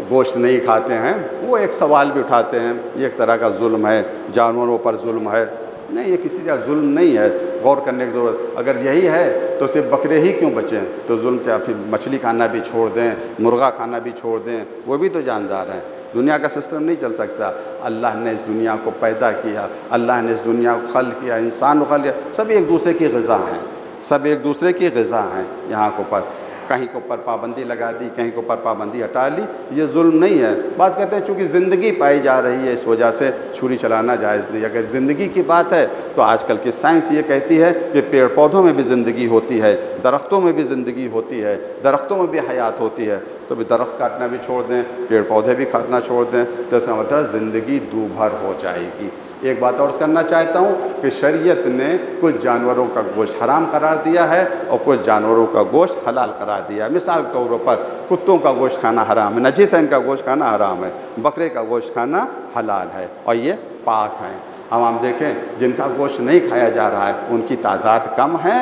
گوشت نہیں کھاتے ہیں، وہ ایک سوال بھی اٹھاتے ہیں یہ ایک طرح کا ظلم ہے، جانوروں پر ظلم ہے۔ نہیں، یہ کسی کا ظلم نہیں ہے، غور کرنے کی ضرورت۔ اگر یہی ہے تو صرف بکرے ہی کیوں بچیں؟ تو ظلم کیا؟ پھر مچھلی کھانا بھی چھوڑ دیں، مرغا کھانا بھی چھوڑ دیں، وہ بھی تو جاندار ہیں۔ دنیا کا سسٹم نہیں چل سکتا۔ اللہ نے اس دنیا کو پیدا کیا، اللہ نے اس دنیا کو خلق کیا، انسان کو خلق کیا، سب ایک دوسرے کی غذا ہیں، سب ایک دوسرے کی غذا ہیں۔ یہاں کے اوپر کہیں کے اوپر پابندی لگا دی، کہیں کے اوپر پابندی ہٹا لی، یہ ظلم نہیں ہے۔ بات کہتے ہیں چونکہ زندگی پائی جا رہی ہے اس وجہ سے چھری چلانا جائز نہیں۔ اگر زندگی کی بات ہے تو آج کل کی سائنس یہ کہتی ہے کہ پیڑ پودوں میں بھی زندگی ہوتی ہے، درختوں میں بھی زندگی ہوتی ہے، درختوں میں بھی حیات ہوتی ہے، تو بھی درخت کاٹنا بھی چھوڑ دیں، پیڑ پودے بھی کاٹنا چھوڑ دیں، تو اس کا مطلب زندگی دو بھر ہو جائے گی۔ ایک بات اور کرنا چاہتا ہوں کہ شریعت نے کچھ جانوروں کا گوشت حرام قرار دیا ہے اور کچھ جانوروں کا گوشت حلال قرار دیا ہے۔ مثال کے طور پر کتوں کا گوشت کھانا حرام ہے، نجس ہے، ان کا گوشت کھانا حرام ہے۔ بکرے کا گوشت کھانا حلال ہے اور یہ پاک ہیں۔ اب ہم دیکھیں جن کا گوشت نہیں کھایا جا رہا ہے ان کی تعداد کم ہے،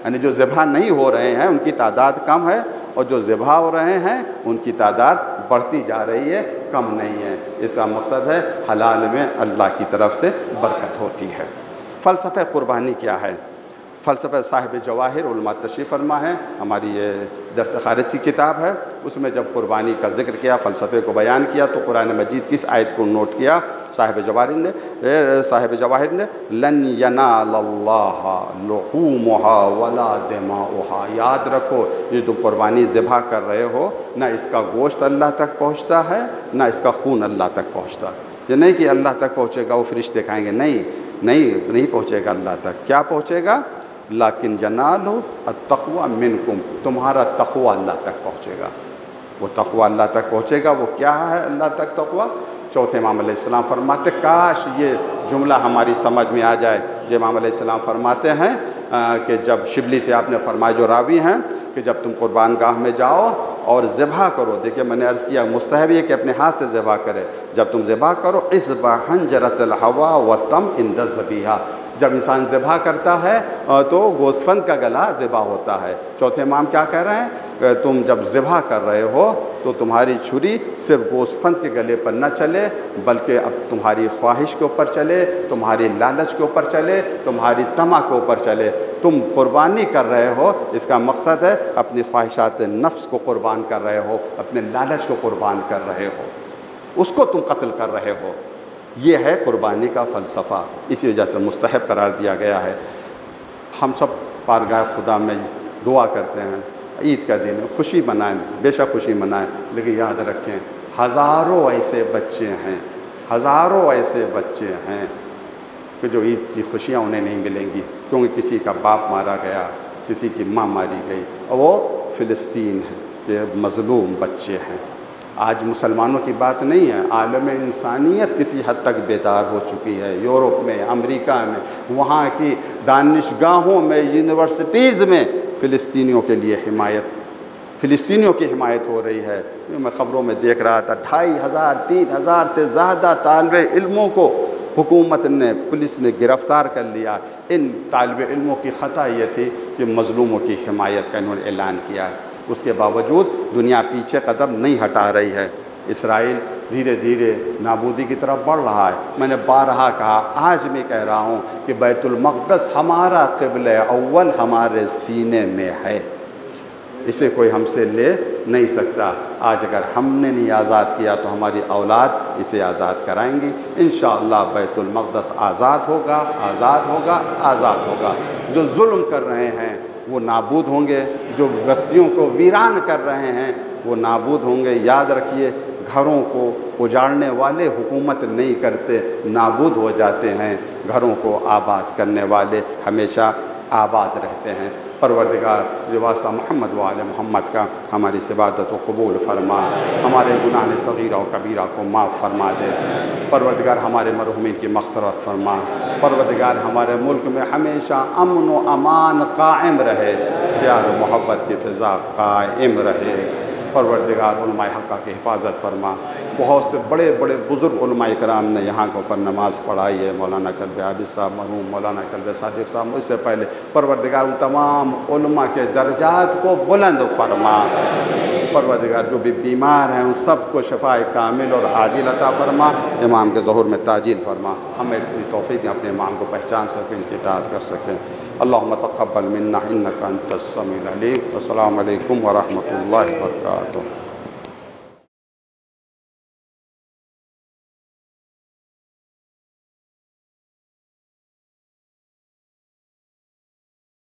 یعنی جو ذبح نہیں ہو رہے ہیں ان کی تعداد کم ہے، اور جو ذبح ہو رہے ہیں ان کی تعداد بڑھتی جا رہی ہے، کم نہیں ہے۔ اس کا مقصد ہے حلال میں اللہ کی طرف سے برکت ہوتی ہے۔ فلسفہ قربانی کیا ہے؟ فلسفہ صاحب جواہر علماء تشریف فرما ہے، ہماری یہ درس خارج کی کتاب ہے، اس میں جب قربانی کا ذکر کیا، فلسفے کو بیان کیا، تو قرآن مجید کی اس آیت کو نوٹ کیا صاحب جواہر نے لن ینال اللہ لحومها ولا دماؤها، یاد رکھو یہ جو قربانی ذبح کر رہے ہو نہ اس کا گوشت اللہ تک پہنچتا ہے نہ اس کا خون اللہ تک پہنچتا ہے۔ یہ نہیں کہ اللہ تک پہنچے گا وہ فرشتے کھائیں گے، نہیں پہنچے گا اللہ تک۔ کیا پہنچے گا؟ لیکن ینالو التقوی منکم، تمہارا تقوی اللہ تک پہنچے گا۔ وہ تقوی اللہ تک پہنچے گا، وہ کیا ہے اللہ تک تقوی؟ چوتھے امام علیہ السلام فرماتے، کاش یہ جملہ ہماری سمجھ میں آ جائے جو امام علیہ السلام فرماتے ہیں کہ جب شبلی سے آپ نے فرمایا جو راوی ہیں کہ جب تم قربان گاہ میں جاؤ اور ذبح کرو، دیکھیں میں نے عرض کیا مستحب یہ کہ اپنے ہاتھ سے ذبح کرے، جب تم ذبح کرو اذبح حنجرۃ الہوا وتم عند الذبیحہ، جب انسان ذبح کرتا ہے تو گوسفند کا گلا ذبح ہوتا ہے۔ چوتھے امام کیا کہہ رہے ہیں کہ تم جب ذبح کر رہے ہو تو تمہاری چھری صرف گوسفند کے گلے پر نہ چلے بلکہ اب تمہاری خواہش کے اوپر چلے، تمہاری لالچ کے اوپر چلے، تمہاری طمع کے اوپر چلے۔ تم قربانی کر رہے ہو، اس کا مقصد ہے اپنی خواہشات نفس کو قربان کر رہے ہو، اپنے لالچ کو قربان کر رہے ہو، اس کو تم قتل کر رہے ہو۔ یہ ہے قربانی کا فلسفہ، اسی وجہ سے مستحب قرار دیا گیا ہے۔ ہم سب بارگاہ خدا میں دعا کرتے ہیں عید کا دن خوشی منائیں، بے شک خوشی منائیں، لیکن یاد رکھیں ہزاروں ایسے بچے ہیں کہ جو عید کی خوشیاں انہیں نہیں ملیں گی، کیونکہ کسی کا باپ مارا گیا، کسی کی ماں ماری گئی، اور وہ فلسطین ہے، یہ مظلوم بچے ہیں۔ آج مسلمانوں کی بات نہیں ہے، عالم انسانیت کسی حد تک بیدار ہو چکی ہے، یورپ میں، امریکہ میں، وہاں کی دانشگاہوں میں، یونیورسٹیز میں فلسطینیوں کے لیے فلسطینیوں کی حمایت ہو رہی ہے۔ میں خبروں میں دیکھ رہا تھا 2500 3000 سے زیادہ طالب علموں کو حکومت نے، پولیس نے گرفتار کر لیا۔ ان طالب علموں کی خطا یہ تھی کہ مظلوموں کی حمایت کا انہوں نے اعلان کیا، اس کے باوجود دنیا پیچھے قدم نہیں ہٹا رہی ہے۔ اسرائیل دھیرے دھیرے نابودی کی طرف بڑھ رہا ہے۔ میں نے بارہا کہا، آج میں کہہ رہا ہوں کہ بیت المقدس ہمارا قبلہ اول ہمارے سینے میں ہے، اسے کوئی ہم سے لے نہیں سکتا۔ آج اگر ہم نے نہیں آزاد کیا تو ہماری اولاد اسے آزاد کرائیں گی۔ انشاءاللہ بیت المقدس آزاد ہوگا، آزاد ہوگا، آزاد ہوگا۔ جو ظلم کر رہے ہیں وہ نابود ہوں گے، جو بستیوں کو ویران کر رہے ہیں وہ نابود ہوں گے۔ یاد رکھیے گھروں کو اجاڑنے والے حکومت نہیں کرتے، نابود ہو جاتے ہیں، گھروں کو آباد کرنے والے ہمیشہ آباد رہتے ہیں۔ پروردگار واسطہ محمد و آل محمد کا ہماری عبادت کو قبول فرما، ہمارے گناہ صغیرہ و کبیرہ کو معاف فرما دے۔ پروردگار ہمارے مرحومین کی مغفرت فرما۔ پروردگار ہمارے ملک میں ہمیشہ امن و امان قائم رہے، پیار و محبت کی فضا قائم رہے۔ پروردگار علماء حقہ کی حفاظت فرما۔ بہت سے بڑے بڑے بزرگ علماء کرام نے یہاں کے اوپر نماز پڑھائی ہے، مولانا کلب عابد صاحب مرحوم، مولانا کلب صادق صاحب، اس سے پہلے پروردگار ان تمام علماء کے درجات کو بلند فرما، پروردگار جو بھی بیمار ہیں ان سب کو شفاء کامل اور عاجل عطا فرما، امام کے ظہور میں تعجیل فرما، ہمیں اتنی توفیق اپنے امام کو پہچان سکیں، ان کی اطاعت کر سکیں۔ اللہم تقبل منا انک انت السمیع العلیم۔ السلام علیکم ورحمۃ اللہ وبرکاتہ۔